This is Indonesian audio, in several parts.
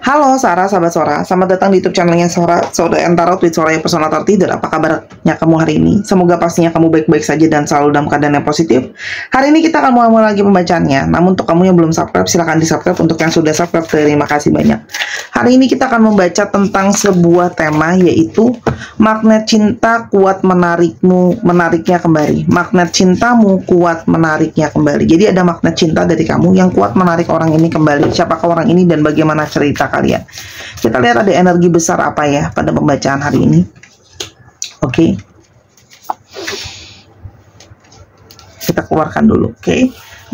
Halo Sarah, sahabat Sora. Selamat datang di YouTube channelnya Sora Tarot with Sora yang personal tertidur. Apa kabarnya kamu hari ini? Semoga pastinya kamu baik-baik saja dan selalu dalam keadaan yang positif. Hari ini kita akan mulai lagi pembacaannya. Namun untuk kamu yang belum subscribe, silahkan di subscribe. Untuk yang sudah subscribe, terima kasih banyak. Hari ini kita akan membaca tentang sebuah tema, yaitu magnet cinta kuat menariknya kembali. Magnet cintamu kuat menariknya kembali. Jadi ada magnet cinta dari kamu yang kuat menarik orang ini kembali. Siapakah orang ini dan bagaimana cerita kalian? Kita lihat ada energi besar apa ya pada pembacaan hari ini. Oke. Kita keluarkan dulu, oke.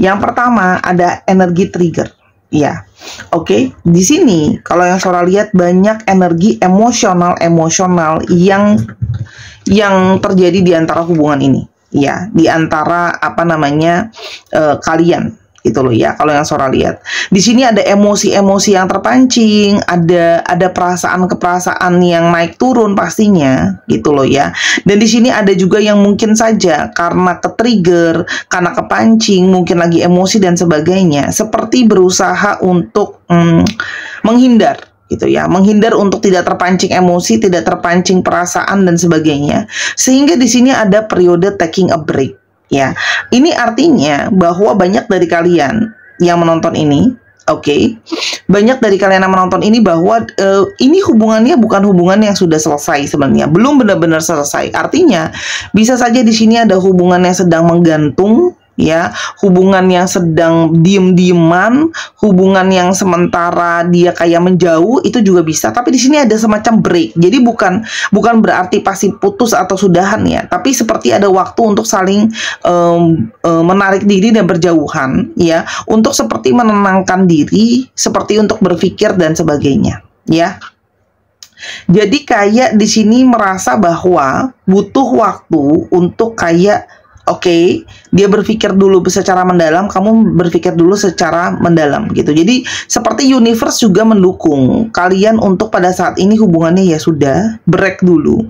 Yang pertama ada energi trigger. Ya. Oke, di sini kalau yang Sora lihat banyak energi emosional yang terjadi di antara hubungan ini. Ya, di antara kalian. Gitu loh ya, kalau yang Sora lihat di sini ada emosi-emosi yang terpancing, ada perasaan-keperasaan yang naik turun pastinya, gitu loh ya. Dan di sini ada juga yang mungkin saja karena ke-trigger, karena kepancing, mungkin lagi emosi dan sebagainya, seperti berusaha untuk menghindar, gitu ya, menghindar untuk tidak terpancing emosi, tidak terpancing perasaan dan sebagainya. Sehingga di sini ada periode taking a break. Ya, ini artinya bahwa banyak dari kalian yang menonton ini, banyak dari kalian yang menonton ini bahwa ini hubungannya bukan hubungan yang sudah selesai sebenarnya, belum benar-benar selesai. Artinya bisa saja di sini ada hubungan yang sedang menggantung, ya, hubungan yang sedang diem-dieman, hubungan yang sementara dia kayak menjauh, itu juga bisa. Tapi di sini ada semacam break. Jadi bukan berarti pasti putus atau sudahan ya, tapi seperti ada waktu untuk saling menarik diri dan berjauhan, ya, untuk seperti menenangkan diri, seperti untuk berpikir dan sebagainya, ya. Jadi kayak di sini merasa bahwa butuh waktu untuk kayak dia berpikir dulu secara mendalam, kamu berpikir dulu secara mendalam gitu. Jadi seperti universe juga mendukung kalian untuk pada saat ini hubungannya ya sudah, break dulu.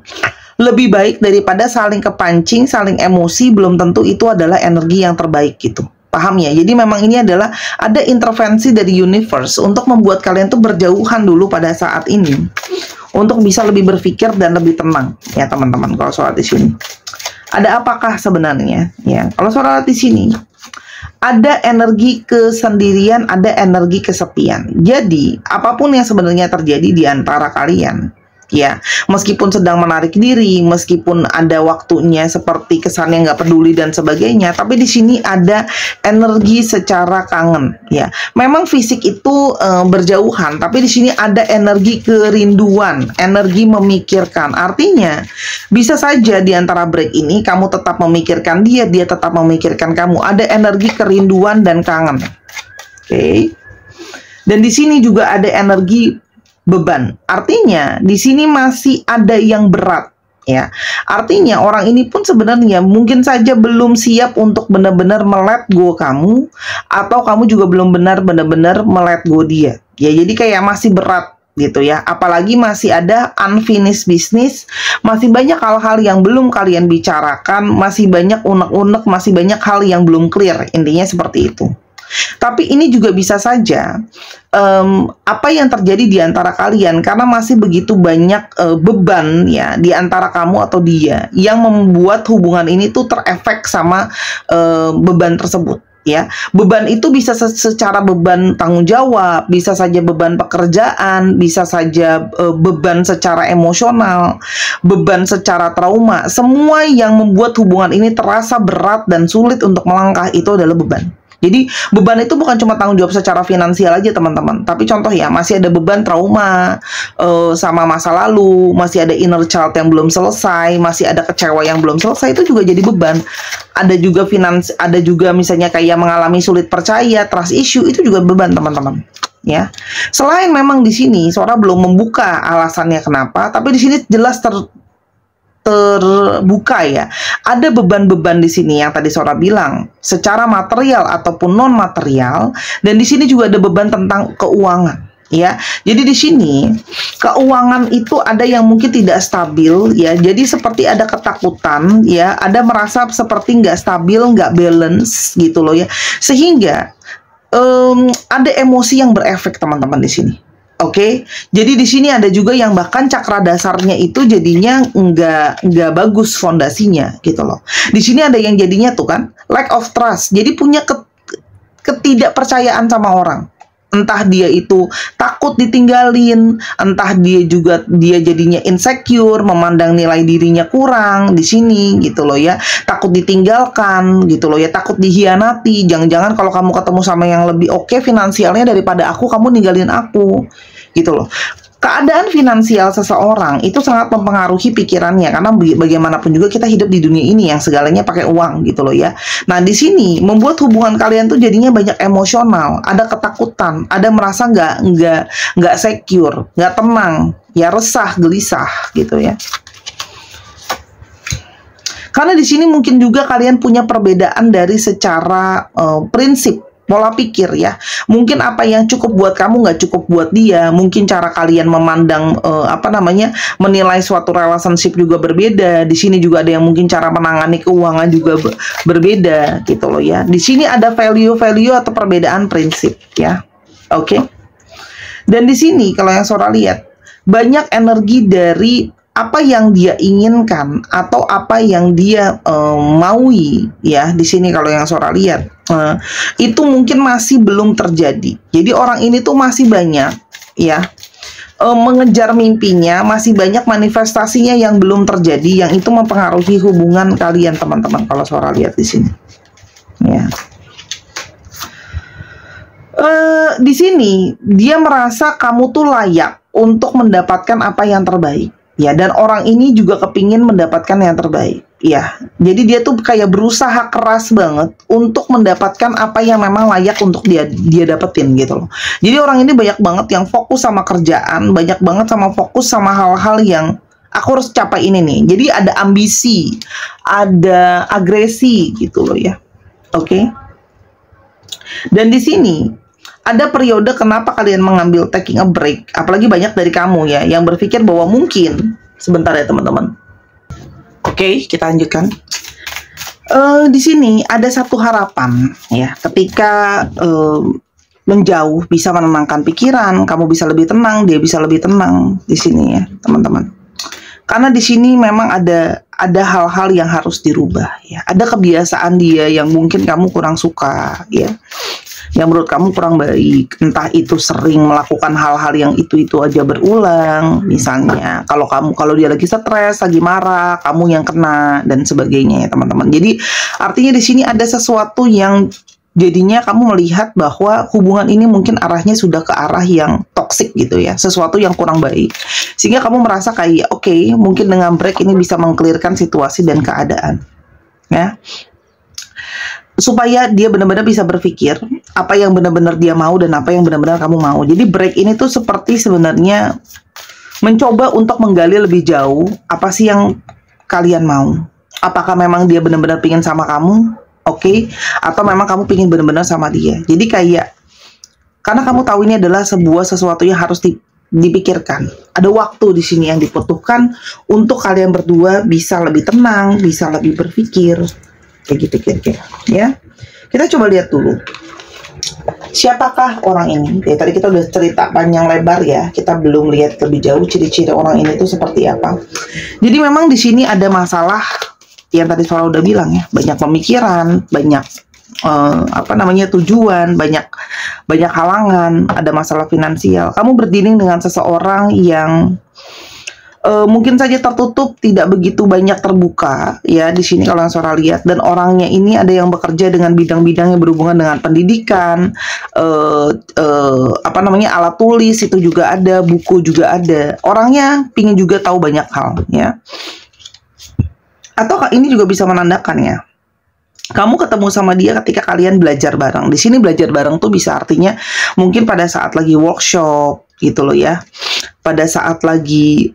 Lebih baik daripada saling kepancing, saling emosi, belum tentu itu adalah energi yang terbaik gitu. Paham ya? Jadi memang ini adalah ada intervensi dari universe untuk membuat kalian tuh berjauhan dulu pada saat ini. Untuk bisa lebih berpikir dan lebih tenang ya teman-teman kalau soal di sini. Ada apakah sebenarnya? Ya, kalau Sora lihat di sini ada energi kesendirian, ada energi kesepian. Jadi apapun yang sebenarnya terjadi di antara kalian, ya, meskipun sedang menarik diri, meskipun ada waktunya seperti kesannya nggak peduli dan sebagainya, tapi di sini ada energi secara kangen, ya. Memang fisik itu berjauhan, tapi di sini ada energi kerinduan, energi memikirkan. Artinya bisa saja di antara break ini kamu tetap memikirkan dia, dia tetap memikirkan kamu. Ada energi kerinduan dan kangen, oke. Dan di sini juga ada energi beban. Artinya di sini masih ada yang berat, ya. Artinya orang ini pun sebenarnya mungkin saja belum siap untuk benar-benar melet go kamu, atau kamu juga belum benar-benar melet go dia. Ya, jadi kayak masih berat gitu ya. Apalagi masih ada unfinished business, masih banyak hal-hal yang belum kalian bicarakan, masih banyak unek-unek, masih banyak hal yang belum clear. Intinya seperti itu. Tapi ini juga bisa saja apa yang terjadi di antara kalian karena masih begitu banyak beban ya di antara kamu atau dia yang membuat hubungan ini tuh terefek sama beban tersebut. Ya, beban itu bisa secara beban tanggung jawab, bisa saja beban pekerjaan, bisa saja beban secara emosional, beban secara trauma. Semua yang membuat hubungan ini terasa berat dan sulit untuk melangkah itu adalah beban. Jadi beban itu bukan cuma tanggung jawab secara finansial aja teman-teman, tapi contoh ya masih ada beban trauma sama masa lalu, masih ada inner child yang belum selesai, masih ada kecewa yang belum selesai, itu juga jadi beban. Ada juga misalnya kayak mengalami sulit percaya, trust issue, itu juga beban teman-teman. Ya, selain memang di sini Sora belum membuka alasannya kenapa, tapi di sini jelas terbuka ya. Ada beban-beban di sini yang tadi Sora bilang secara material ataupun non material, dan di sini juga ada beban tentang keuangan. Ya, jadi di sini keuangan itu ada yang mungkin tidak stabil ya. Jadi seperti ada ketakutan ya, ada merasa seperti nggak stabil, nggak balance gitu loh ya. Sehingga ada emosi yang berefek teman-teman di sini. Oke, jadi di sini ada juga yang bahkan cakra dasarnya itu jadinya nggak bagus fondasinya gitu loh. Di sini ada yang jadinya tuh kan lack of trust, jadi punya ketidakpercayaan sama orang. Entah dia itu takut ditinggalin, entah dia jadinya insecure, memandang nilai dirinya kurang di sini gitu loh ya, takut ditinggalkan gitu loh ya, takut dihianati. Jangan-jangan kalau kamu ketemu sama yang lebih oke finansialnya daripada aku, kamu ninggalin aku gitu loh. Keadaan finansial seseorang itu sangat mempengaruhi pikirannya, karena bagaimanapun juga kita hidup di dunia ini yang segalanya pakai uang gitu loh ya. Nah di sini membuat hubungan kalian tuh jadinya banyak emosional, ada ketakutan, ada merasa nggak secure, nggak tenang, ya resah, gelisah gitu ya. Karena di sini mungkin juga kalian punya perbedaan dari secara prinsip, pola pikir ya. Mungkin apa yang cukup buat kamu nggak cukup buat dia. Mungkin cara kalian memandang menilai suatu relationship juga berbeda. Di sini juga ada yang mungkin cara menangani keuangan juga berbeda gitu loh ya. Di sini ada value-value atau perbedaan prinsip ya. Oke. Dan di sini kalau yang Sora lihat banyak energi dari apa yang dia inginkan atau apa yang dia maui ya. Di sini kalau yang Sora lihat itu mungkin masih belum terjadi. Jadi orang ini tuh masih banyak ya mengejar mimpinya, masih banyak manifestasinya yang belum terjadi, yang itu mempengaruhi hubungan kalian teman-teman. Kalau Sora lihat di sini ya. Di sini dia merasa kamu tuh layak untuk mendapatkan apa yang terbaik. Ya, dan orang ini juga kepingin mendapatkan yang terbaik. Ya, jadi dia tuh kayak berusaha keras banget untuk mendapatkan apa yang memang layak untuk dia dapetin gitu loh. Jadi orang ini banyak banget yang fokus sama kerjaan, banyak banget sama fokus sama hal-hal yang aku harus capai ini nih. Jadi ada ambisi, ada agresi gitu loh ya. Oke. Dan di sini ada periode kenapa kalian mengambil taking a break, apalagi banyak dari kamu ya yang berpikir bahwa mungkin sebentar ya teman-teman. Oke, kita lanjutkan. Di sini ada satu harapan ya, ketika menjauh bisa menenangkan pikiran, kamu bisa lebih tenang, dia bisa lebih tenang di sini ya teman-teman. Karena di sini memang ada hal-hal yang harus dirubah ya, ada kebiasaan dia yang mungkin kamu kurang suka ya, yang menurut kamu kurang baik, entah itu sering melakukan hal-hal yang itu aja berulang, misalnya kalau dia lagi stres, lagi marah, kamu yang kena dan sebagainya ya teman-teman. Jadi artinya di sini ada sesuatu yang jadinya kamu melihat bahwa hubungan ini mungkin arahnya sudah ke arah yang toksik gitu ya, sesuatu yang kurang baik, sehingga kamu merasa kayak oke, mungkin dengan break ini bisa mengklirkan situasi dan keadaan ya, supaya dia benar-benar bisa berpikir apa yang benar-benar dia mau dan apa yang benar-benar kamu mau. Jadi break ini tuh seperti sebenarnya mencoba untuk menggali lebih jauh apa sih yang kalian mau. Apakah memang dia benar-benar pingin sama kamu, oke, atau memang kamu pingin benar-benar sama dia. Jadi kayak karena kamu tahu ini adalah sesuatu yang harus dipikirkan. Ada waktu di sini yang dibutuhkan untuk kalian berdua bisa lebih tenang, bisa lebih berpikir. Kayak gitu kira-kira ya. Kita coba lihat dulu siapakah orang ini ya. Tadi kita udah cerita panjang lebar ya, kita belum lihat lebih jauh ciri-ciri orang ini tuh seperti apa. Jadi memang di sini ada masalah yang tadi Sora udah bilang ya, banyak pemikiran, banyak tujuan, banyak halangan, ada masalah finansial. Kamu berdealing dengan seseorang yang mungkin saja tertutup, tidak begitu banyak terbuka ya di sini kalau yang Sora lihat. Dan orangnya ini ada yang bekerja dengan bidang-bidang yang berhubungan dengan pendidikan, alat tulis itu juga ada, buku juga ada. Orangnya pingin juga tahu banyak hal ya. Atau ini juga bisa menandakan ya, kamu ketemu sama dia ketika kalian belajar bareng. Di sini belajar bareng tuh bisa artinya mungkin pada saat lagi workshop gitu loh ya, pada saat lagi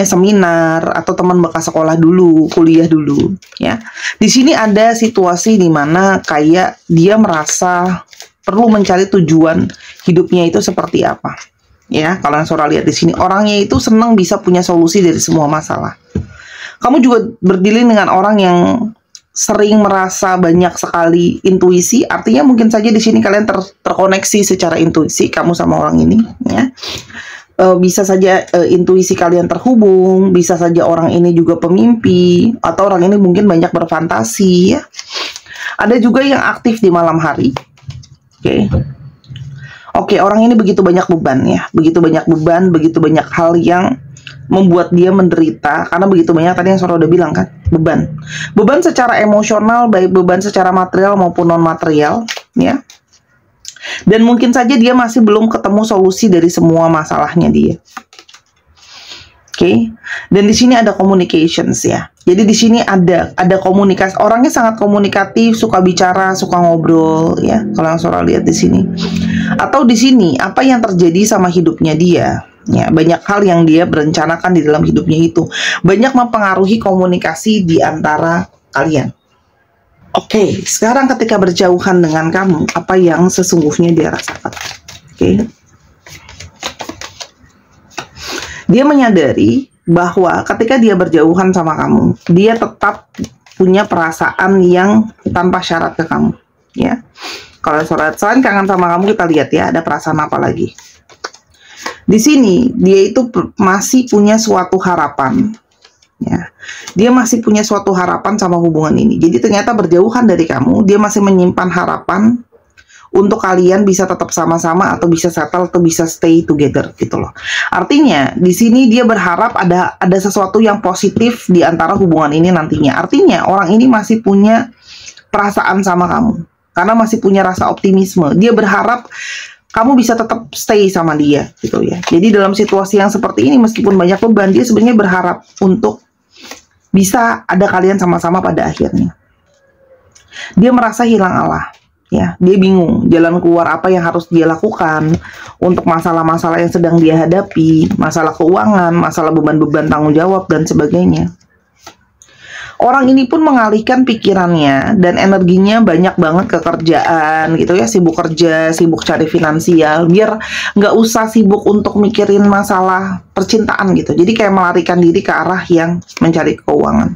seminar, atau teman bekas sekolah dulu, kuliah dulu ya. Di sini ada situasi di mana kayak dia merasa perlu mencari tujuan hidupnya itu seperti apa ya. Kalau yang Sora lihat di sini, orangnya itu senang bisa punya solusi dari semua masalah. Kamu juga berdealing dengan orang yang sering merasa banyak sekali intuisi, artinya mungkin saja di sini kalian terkoneksi secara intuisi kamu sama orang ini, ya. Bisa saja intuisi kalian terhubung, bisa saja orang ini juga pemimpi, atau orang ini mungkin banyak berfantasi, ya. Ada juga yang aktif di malam hari. Oke, orang ini begitu banyak beban, ya, begitu banyak beban, begitu banyak hal yang membuat dia menderita, karena begitu banyak tadi yang Sora udah bilang kan, beban secara emosional, baik beban secara material maupun non material, ya. Dan mungkin saja dia masih belum ketemu solusi dari semua masalahnya dia. Dan di sini ada communications, ya. Jadi di sini ada komunikasi. Orangnya sangat komunikatif, suka bicara, suka ngobrol, ya. Kalau yang Sora lihat di sini. Atau di sini apa yang terjadi sama hidupnya dia, ya. Banyak hal yang dia berencanakan di dalam hidupnya itu banyak mempengaruhi komunikasi di antara kalian. Sekarang ketika berjauhan dengan kamu, apa yang sesungguhnya dia rasakan? Dia menyadari bahwa ketika dia berjauhan sama kamu, dia tetap punya perasaan yang tanpa syarat ke kamu, ya. Kalau selain kangen sama kamu, kita lihat ya, ada perasaan apa lagi. Di sini dia itu masih punya suatu harapan, ya. Dia masih punya suatu harapan sama hubungan ini. Jadi ternyata berjauhan dari kamu, dia masih menyimpan harapan untuk kalian bisa tetap sama-sama, atau bisa settle, atau bisa stay together, gitu loh. Artinya di sini dia berharap ada sesuatu yang positif di antara hubungan ini nantinya. Artinya orang ini masih punya perasaan sama kamu, karena masih punya rasa optimisme. Dia berharap kamu bisa tetap stay sama dia, gitu ya. Jadi dalam situasi yang seperti ini, meskipun banyak beban, dia sebenarnya berharap untuk bisa ada kalian sama-sama pada akhirnya. Dia merasa hilang arah, ya. Dia bingung jalan keluar apa yang harus dia lakukan untuk masalah-masalah yang sedang dia hadapi, masalah keuangan, masalah beban-beban tanggung jawab, dan sebagainya. Orang ini pun mengalihkan pikirannya dan energinya banyak banget ke kerjaan, gitu ya. Sibuk kerja, sibuk cari finansial, biar nggak usah sibuk untuk mikirin masalah percintaan, gitu. Jadi kayak melarikan diri ke arah yang mencari keuangan.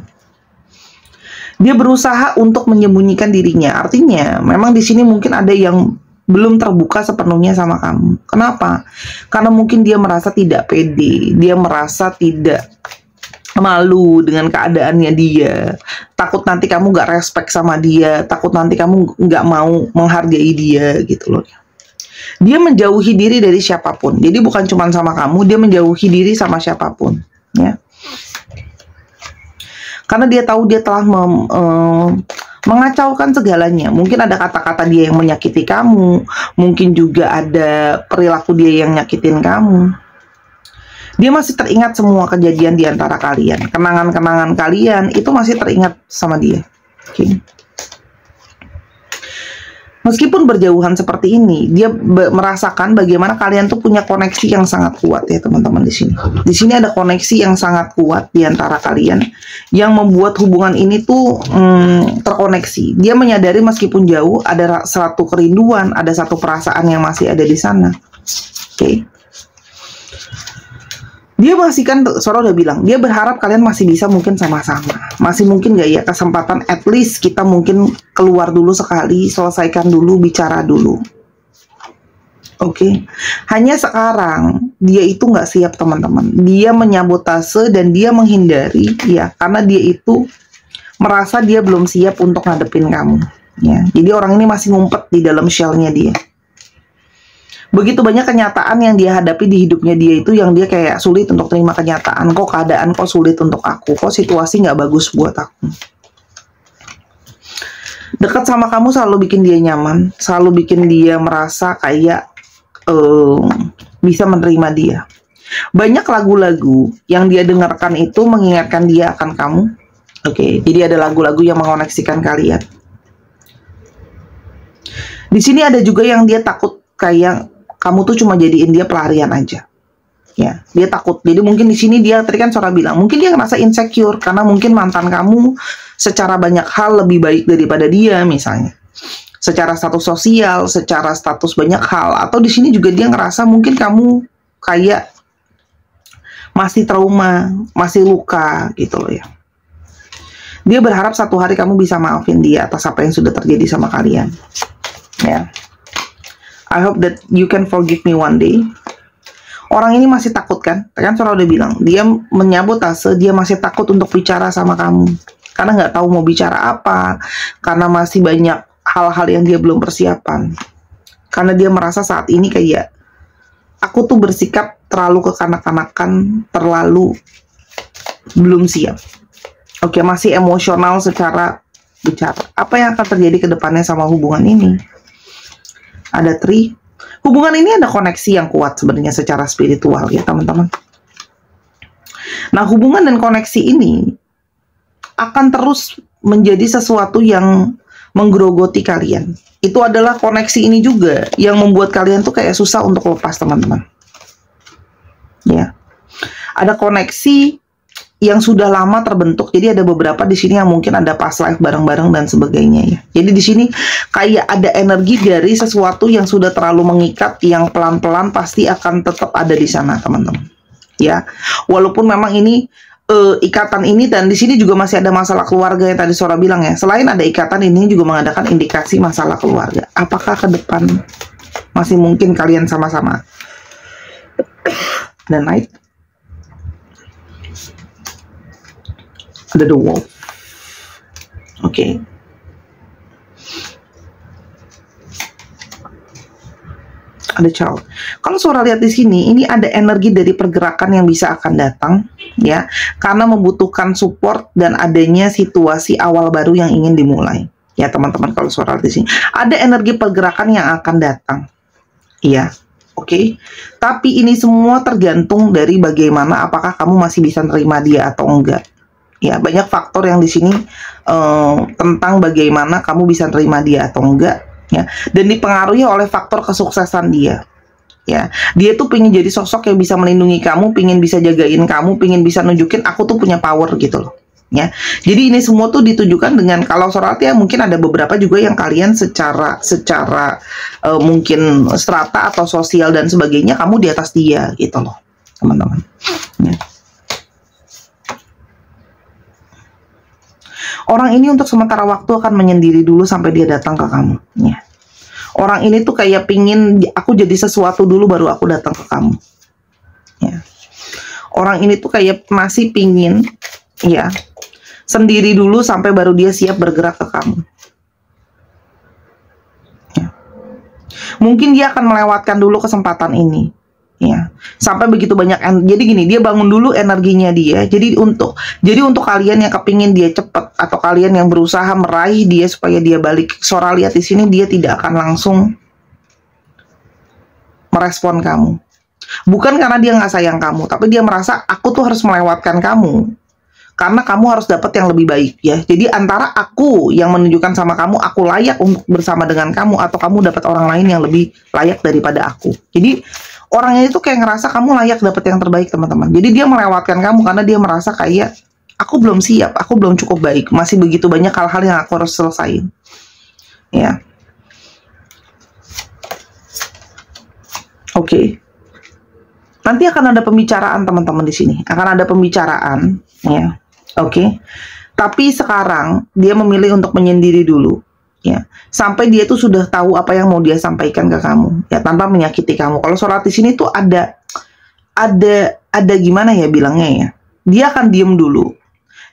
Dia berusaha untuk menyembunyikan dirinya. Artinya memang di sini mungkin ada yang belum terbuka sepenuhnya sama kamu. Kenapa? Karena mungkin dia merasa tidak pede, dia merasa tidak malu dengan keadaannya dia, takut nanti kamu gak respect sama dia, takut nanti kamu gak mau menghargai dia, gitu loh. Dia menjauhi diri dari siapapun. Jadi bukan cuma sama kamu, dia menjauhi diri sama siapapun, ya. Karena dia tahu dia telah mengacaukan segalanya. Mungkin ada kata-kata dia yang menyakiti kamu, mungkin juga ada perilaku dia yang nyakitin kamu. Dia masih teringat semua kejadian di antara kalian. Kenangan-kenangan kalian itu masih teringat sama dia. Meskipun berjauhan seperti ini, dia merasakan bagaimana kalian tuh punya koneksi yang sangat kuat, ya teman-teman di sini. Di sini ada koneksi yang sangat kuat di antara kalian yang membuat hubungan ini tuh terkoneksi. Dia menyadari meskipun jauh ada satu kerinduan, ada satu perasaan yang masih ada di sana. Dia masih, kan Sora udah bilang, dia berharap kalian masih bisa mungkin sama-sama. Masih mungkin gak ya kesempatan, at least kita mungkin keluar dulu sekali, selesaikan dulu, bicara dulu. Hanya sekarang dia itu gak siap, teman-teman. Dia menyabotase dan dia menghindari, ya, karena dia itu merasa dia belum siap untuk ngadepin kamu, ya. Jadi orang ini masih ngumpet di dalam shell-nya dia. Begitu banyak kenyataan yang dia hadapi di hidupnya dia itu, yang dia kayak sulit untuk terima kenyataan. Kok keadaan kok sulit untuk aku, kok situasi nggak bagus buat aku. Dekat sama kamu selalu bikin dia nyaman, selalu bikin dia merasa kayak bisa menerima dia. Banyak lagu-lagu yang dia dengarkan itu mengingatkan dia akan kamu. Jadi ada lagu-lagu yang mengoneksikan kalian. Di sini ada juga yang dia takut kayak kamu tuh cuma jadiin dia pelarian aja, ya. Dia takut. Jadi mungkin di sini dia, tadi kan Sora bilang, mungkin dia ngerasa insecure karena mungkin mantan kamu secara banyak hal lebih baik daripada dia, misalnya secara status sosial, secara status banyak hal. Atau di sini juga dia ngerasa mungkin kamu kayak masih trauma, masih luka, gitu loh, ya. Dia berharap satu hari kamu bisa maafin dia atas apa yang sudah terjadi sama kalian. Ya. I hope that you can forgive me one day. Orang ini masih takut kan? Kan Sora udah bilang, dia menyabotase, dia masih takut untuk bicara sama kamu. Karena nggak tahu mau bicara apa. Karena masih banyak hal-hal yang dia belum persiapan. Karena dia merasa saat ini kayak, aku tuh bersikap terlalu kekanak-kanakan, terlalu belum siap. Oke, masih emosional secara bicara. Apa yang akan terjadi ke depannya sama hubungan ini? Ada 3. Hubungan ini ada koneksi yang kuat sebenarnya secara spiritual ya teman-teman. Nah, hubungan dan koneksi ini akan terus menjadi sesuatu yang menggerogoti kalian. Itu adalah koneksi ini juga yang membuat kalian tuh kayak susah untuk lepas teman-teman. Ya. Ada koneksi yang sudah lama terbentuk. Jadi ada beberapa di sini yang mungkin ada past life bareng-bareng dan sebagainya ya. Jadi di sini kayak ada energi dari sesuatu yang sudah terlalu mengikat, yang pelan-pelan pasti akan tetap ada di sana, teman-teman. Ya. Walaupun memang ini ikatan ini, dan di sini juga masih ada masalah keluarga yang tadi Sora bilang ya. Selain ada ikatan, ini juga mengadakan indikasi masalah keluarga. Apakah ke depan masih mungkin kalian sama-sama? Dan naik ada the wolf. Oke. Ada child. Kalau Sora lihat di sini, ini ada energi dari pergerakan yang bisa akan datang, ya, karena membutuhkan support dan adanya situasi awal baru yang ingin dimulai, ya teman-teman. Kalau Sora lihat di sini, ada energi pergerakan yang akan datang, ya, oke. Tapi ini semua tergantung dari bagaimana, apakah kamu masih bisa nerima dia atau enggak. Ya, banyak faktor yang di sini tentang bagaimana kamu bisa nerima dia atau enggak, ya. Dan dipengaruhi oleh faktor kesuksesan dia. Ya, dia tuh pengen jadi sosok yang bisa melindungi kamu, pengen bisa jagain kamu, pengen bisa nunjukin aku tuh punya power gitu loh. Ya, jadi ini semua tuh ditujukan dengan, kalau Sora ya mungkin ada beberapa juga yang kalian secara mungkin strata atau sosial dan sebagainya kamu di atas dia gitu loh, teman-teman. Ya. Orang ini untuk sementara waktu akan menyendiri dulu sampai dia datang ke kamu. Ya. Orang ini tuh kayak pingin aku jadi sesuatu dulu baru aku datang ke kamu. Ya. Orang ini tuh kayak masih pingin, ya, sendiri dulu sampai baru dia siap bergerak ke kamu. Ya. Mungkin dia akan melewatkan dulu kesempatan ini. Ya, sampai begitu banyak. Jadi gini, dia bangun dulu energinya dia. Jadi untuk kalian yang kepingin dia cepet, atau kalian yang berusaha meraih dia supaya dia balik, Sora lihat di sini dia tidak akan langsung merespon kamu. Bukan karena dia nggak sayang kamu, tapi dia merasa aku tuh harus melewatkan kamu karena kamu harus dapat yang lebih baik, ya. Jadi antara aku yang menunjukkan sama kamu aku layak untuk bersama dengan kamu, atau kamu dapat orang lain yang lebih layak daripada aku. Jadi orangnya itu kayak ngerasa kamu layak dapat yang terbaik, teman-teman. Jadi dia melewatkan kamu karena dia merasa kayak aku belum siap, aku belum cukup baik, masih begitu banyak hal-hal yang aku harus selesaiin. Ya. Oke. Nanti akan ada pembicaraan, teman-teman, di sini. Akan ada pembicaraan, ya. Oke. Tapi sekarang dia memilih untuk menyendiri dulu. Ya, sampai dia tuh sudah tahu apa yang mau dia sampaikan ke kamu, ya, tanpa menyakiti kamu. Kalau Sora di sini tuh ada gimana ya bilangnya ya? Dia akan diem dulu.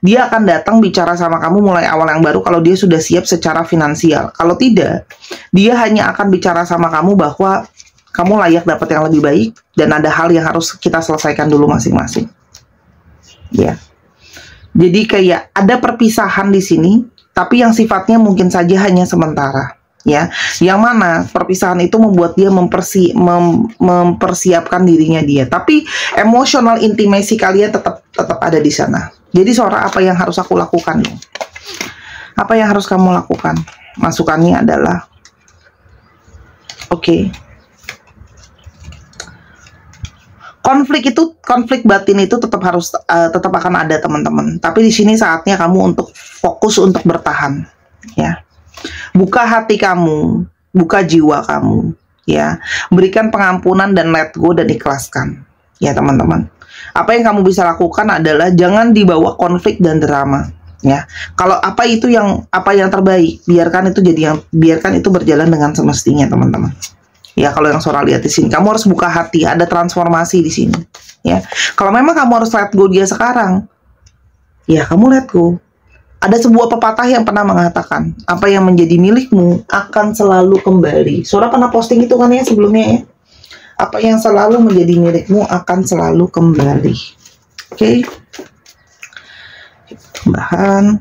Dia akan datang bicara sama kamu mulai awal yang baru kalau dia sudah siap secara finansial. Kalau tidak, dia hanya akan bicara sama kamu bahwa kamu layak dapat yang lebih baik dan ada hal yang harus kita selesaikan dulu masing-masing. Ya. Jadi kayak ada perpisahan di sini, tapi yang sifatnya mungkin saja hanya sementara, ya. Yang mana perpisahan itu membuat dia mempersiapkan dirinya dia, tapi emosional intimacy kalian tetap ada di sana. Jadi Sora, apa yang harus aku lakukan? Apa yang harus kamu lakukan? Masukannya adalah, oke. Konflik batin itu tetap akan ada, teman-teman. Tapi di sini saatnya kamu untuk fokus untuk bertahan, ya. Buka hati kamu, buka jiwa kamu, ya. Berikan pengampunan dan let go dan ikhlaskan, ya teman-teman. Apa yang kamu bisa lakukan adalah jangan dibawa konflik dan drama, Ya, kalau apa yang terbaik, biarkan itu berjalan dengan semestinya, teman-teman. Ya, kalau yang Sora lihat di sini, kamu harus buka hati, ada transformasi di sini. Ya, kalau memang kamu harus let go dia sekarang, ya kamu let go. Ada sebuah pepatah yang pernah mengatakan, apa yang menjadi milikmu akan selalu kembali. Sora pernah posting itu kan ya sebelumnya ya. Apa yang selalu menjadi milikmu akan selalu kembali. Oke. Tambahan.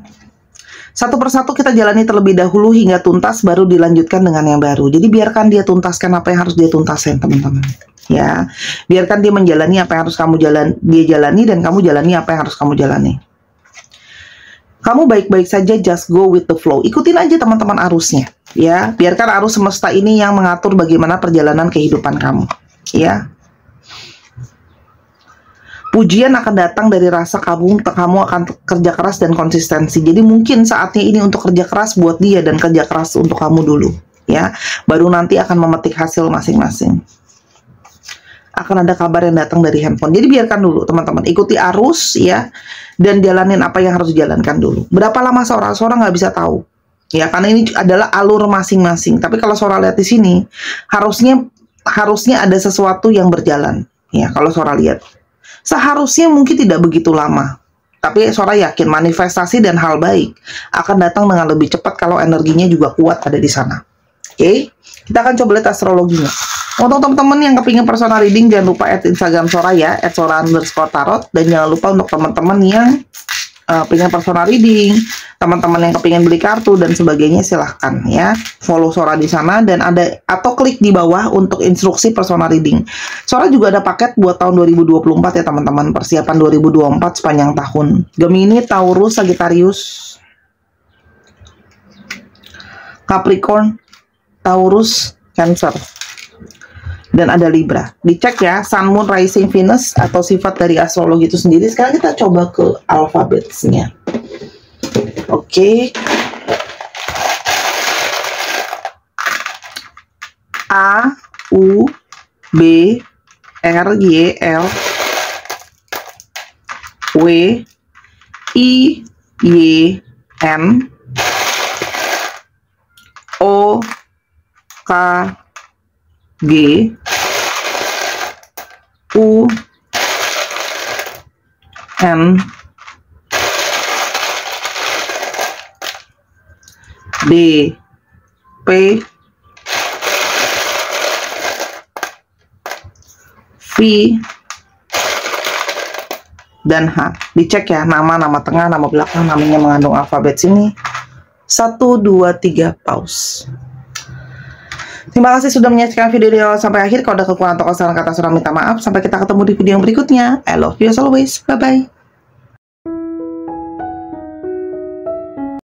Satu persatu kita jalani terlebih dahulu hingga tuntas, baru dilanjutkan dengan yang baru. Jadi biarkan dia tuntaskan apa yang harus dia tuntaskan, teman-teman. Ya, biarkan dia menjalani apa yang harus dia jalani, dan kamu jalani apa yang harus kamu jalani. Kamu baik-baik saja, just go with the flow. Ikutin aja teman-teman arusnya. Ya, biarkan arus semesta ini yang mengatur bagaimana perjalanan kehidupan kamu. Ya. Pujian akan datang dari rasa kamu akan kerja keras dan konsistensi. Jadi mungkin saatnya ini untuk kerja keras buat dia dan kerja keras untuk kamu dulu, ya. Baru nanti akan memetik hasil masing-masing. Akan ada kabar yang datang dari handphone. Jadi biarkan dulu teman-teman, ikuti arus ya, dan jalanin apa yang harus dijalankan dulu. Berapa lama Sora nggak bisa tahu, ya, karena ini adalah alur masing-masing. Tapi kalau Sora lihat di sini, harusnya ada sesuatu yang berjalan, ya. Kalau Sora lihat. Seharusnya mungkin tidak begitu lama, tapi Sora yakin manifestasi dan hal baik akan datang dengan lebih cepat kalau energinya juga kuat ada di sana. Oke, kita akan coba lihat astrologinya. Untuk teman-teman yang kepingin personal reading, jangan lupa add Instagram Sora ya, @sora_tarot, dan jangan lupa untuk teman-teman yang pengen personal reading, teman-teman yang kepingin beli kartu dan sebagainya, silahkan ya follow Sora di sana, dan atau klik di bawah untuk instruksi personal reading. Sora juga ada paket buat tahun 2024 ya teman-teman, persiapan 2024 sepanjang tahun. Gemini, Taurus, Sagittarius, Capricorn, Taurus, Cancer, dan ada Libra. Dicek ya, Sun, Moon, Rising, Venus, atau sifat dari astrologi itu sendiri. Sekarang kita coba ke alfabetnya. Oke. A, U, B, R, Y, L, W, I, Y, N, O, K, G, U, N, D, P, V, dan H. Dicek ya, nama tengah, nama belakang, namanya mengandung alfabet sini. 1, 2, 3, pause. Terima kasih sudah menyaksikan video dari awal sampai akhir. Kalau ada kekurangan atau kesalahan kata Sora minta maaf. Sampai kita ketemu di video yang berikutnya. I love you as always. Bye-bye.